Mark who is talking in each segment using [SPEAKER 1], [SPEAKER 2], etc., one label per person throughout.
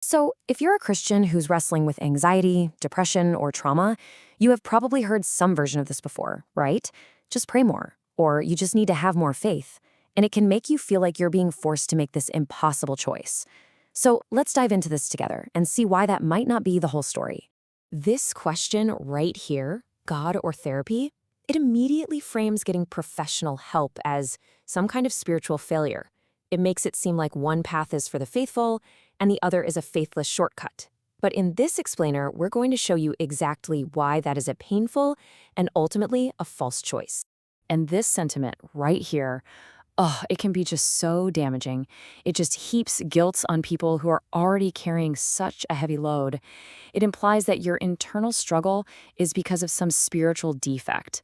[SPEAKER 1] So, if you're a Christian who's wrestling with anxiety, depression, or trauma, you have probably heard some version of this before, right? Just pray more, or you just need to have more faith. And it can make you feel like you're being forced to make this impossible choice. So, let's dive into this together and see why that might not be the whole story. This question right here, God or therapy, it immediately frames getting professional help as some kind of spiritual failure. It makes it seem like one path is for the faithful and the other is a faithless shortcut. But in this explainer, we're going to show you exactly why that is a painful and ultimately a false choice. And this sentiment right here, oh, it can be just so damaging. It just heaps guilt on people who are already carrying such a heavy load. It implies that your internal struggle is because of some spiritual defect.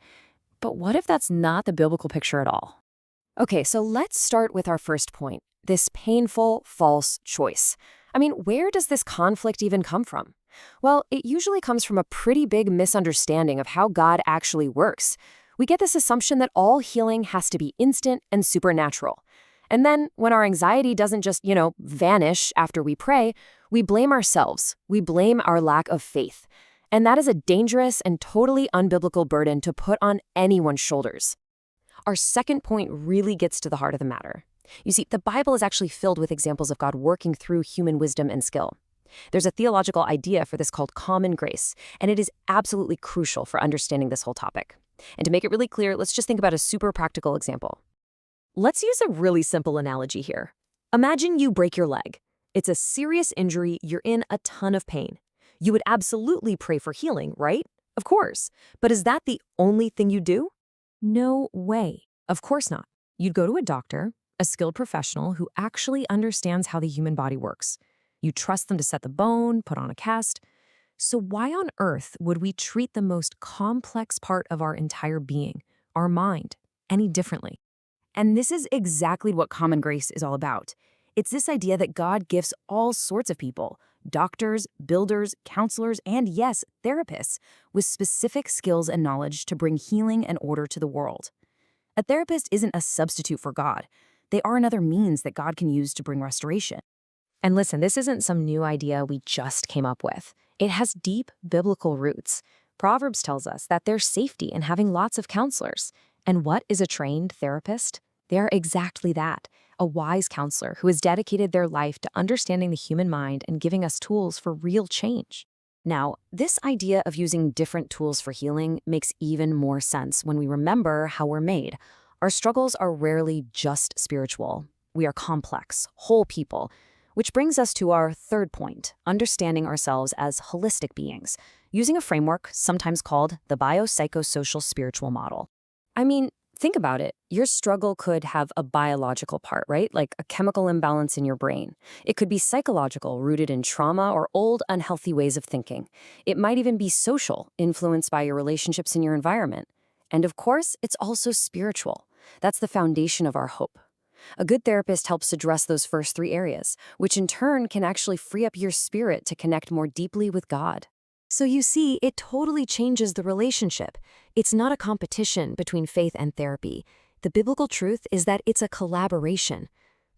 [SPEAKER 1] But what if that's not the biblical picture at all? Okay, so let's start with our first point, this painful, false choice. I mean, where does this conflict even come from? Well, it usually comes from a pretty big misunderstanding of how God actually works. We get this assumption that all healing has to be instant and supernatural. And then, when our anxiety doesn't just, vanish after we pray, we blame ourselves. We blame our lack of faith. And that is a dangerous and totally unbiblical burden to put on anyone's shoulders. Our second point really gets to the heart of the matter. You see, the Bible is actually filled with examples of God working through human wisdom and skill. There's a theological idea for this called common grace, and it is absolutely crucial for understanding this whole topic. And to make it really clear, let's just think about a super practical example. Let's use a really simple analogy here. Imagine you break your leg. It's a serious injury, you're in a ton of pain. You would absolutely pray for healing, right? Of course. But is that the only thing you do? No way. Of course not. You'd go to a doctor, a skilled professional who actually understands how the human body works. You trust them to set the bone, put on a cast. So why on earth would we treat the most complex part of our entire being, our mind, any differently? And this is exactly what common grace is all about. It's this idea that God gives all sorts of people, doctors, builders, counselors, and yes, therapists, with specific skills and knowledge to bring healing and order to the world. A therapist isn't a substitute for God. They are another means that God can use to bring restoration. And listen, this isn't some new idea we just came up with. It has deep biblical roots. Proverbs tells us that there's safety in having lots of counselors. And what is a trained therapist? They are exactly that, a wise counselor who has dedicated their life to understanding the human mind and giving us tools for real change. Now, this idea of using different tools for healing makes even more sense when we remember how we're made. Our struggles are rarely just spiritual. We are complex, whole people, which brings us to our third point, understanding ourselves as holistic beings, using a framework sometimes called the biopsychosocial spiritual model. I mean, think about it. Your struggle could have a biological part, right? Like a chemical imbalance in your brain. It could be psychological, rooted in trauma or old, unhealthy ways of thinking. It might even be social, influenced by your relationships in your environment. And of course, it's also spiritual. That's the foundation of our hope. A good therapist helps address those first three areas, which in turn can actually free up your spirit to connect more deeply with God. So you see, it totally changes the relationship. It's not a competition between faith and therapy. The biblical truth is that it's a collaboration.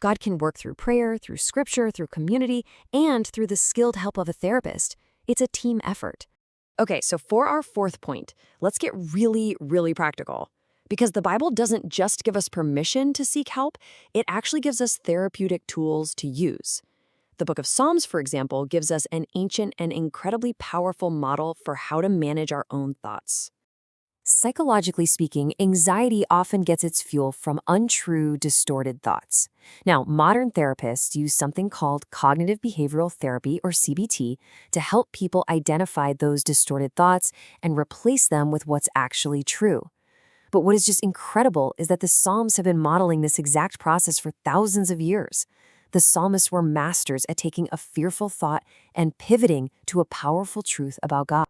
[SPEAKER 1] God can work through prayer, through scripture, through community, and through the skilled help of a therapist. It's a team effort. Okay, so for our fourth point, let's get really, really practical. Because the Bible doesn't just give us permission to seek help, it actually gives us therapeutic tools to use. The book of Psalms, for example, gives us an ancient and incredibly powerful model for how to manage our own thoughts. Psychologically speaking, anxiety often gets its fuel from untrue, distorted thoughts. Now, modern therapists use something called cognitive behavioral therapy, or CBT, to help people identify those distorted thoughts and replace them with what's actually true. But what is just incredible is that the Psalms have been modeling this exact process for thousands of years. The psalmists were masters at taking a fearful thought and pivoting to a powerful truth about God.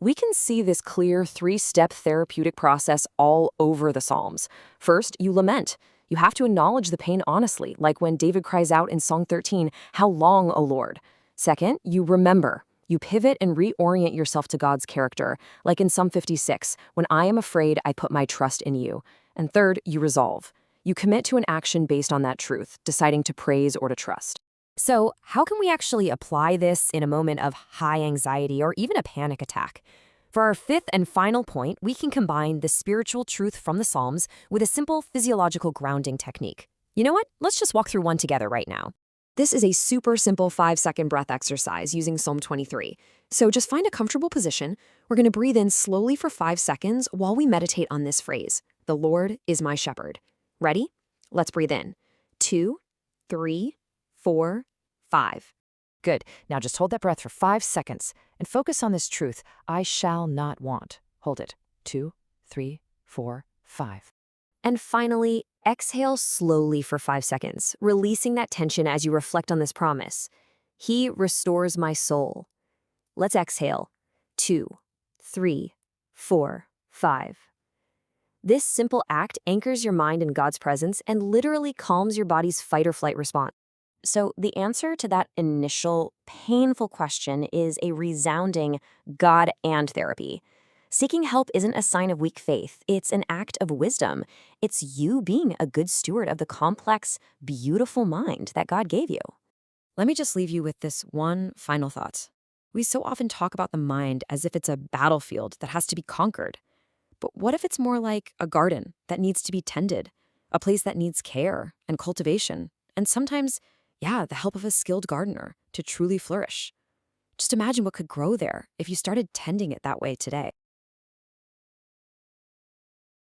[SPEAKER 1] We can see this clear three-step therapeutic process all over the Psalms. First, you lament. You have to acknowledge the pain honestly, like when David cries out in Song 13, "How long, O Lord?" Second, you remember. You pivot and reorient yourself to God's character, like in Psalm 56, "When I am afraid, I put my trust in you." And third, you resolve. You commit to an action based on that truth, deciding to praise or to trust. So, how can we actually apply this in a moment of high anxiety or even a panic attack? For our fifth and final point, we can combine the spiritual truth from the Psalms with a simple physiological grounding technique. You know what? Let's just walk through one together right now. This is a super simple 5-second breath exercise using Psalm 23. So just find a comfortable position. We're going to breathe in slowly for 5 seconds while we meditate on this phrase: "The Lord is my shepherd." Ready? Let's breathe in. 2, 3, 4, 5. Good. Now just hold that breath for 5 seconds and focus on this truth: I shall not want. Hold it. 2, 3, 4, 5. And finally, exhale slowly for 5 seconds, releasing that tension as you reflect on this promise. He restores my soul. Let's exhale. 2, 3, 4, 5. This simple act anchors your mind in God's presence and literally calms your body's fight or flight response. So the answer to that initial painful question is a resounding God and therapy. Seeking help isn't a sign of weak faith. It's an act of wisdom. It's you being a good steward of the complex, beautiful mind that God gave you. Let me just leave you with this one final thought. We so often talk about the mind as if it's a battlefield that has to be conquered. But what if it's more like a garden that needs to be tended, a place that needs care and cultivation, and sometimes, yeah, the help of a skilled gardener to truly flourish? Just imagine what could grow there if you started tending it that way today.